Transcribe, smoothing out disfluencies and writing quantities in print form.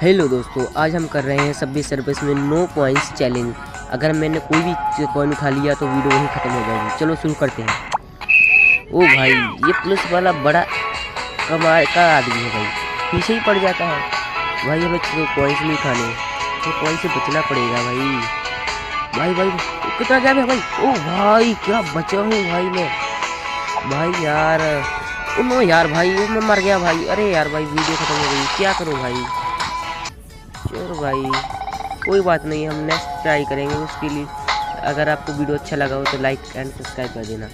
Hello दोस्तों, आज हम कर रहे हैं 26 सर्विस में नो पॉइंट्स चैलेंज। अगर मैंने कोई भी कॉइन उठा लिया तो वीडियो वहीं ख़त्म हो जाएगी। चलो शुरू करते हैं। ओ भाई, ये पुलिस वाला बड़ा कमाल का आदमी है भाई, पीछे ही पड़ जाता है। भाई हमें तो पॉइंट्स नहीं खाने, तो पॉइंट से बचना पड़ेगा भाई। भाई भाई कितना गया भाई। ओ भाई क्या बचा हूँ भाई मैं। भाई यार, ओ नो यार भाई, मैं मर गया भाई। अरे यार भाई, वीडियो ख़त्म हो गई, क्या करूँ भाई। चलो भाई, कोई बात नहीं, हम नेक्स्ट ट्राई करेंगे उसके लिए। अगर आपको वीडियो अच्छा लगा हो तो लाइक एंड सब्सक्राइब कर देना।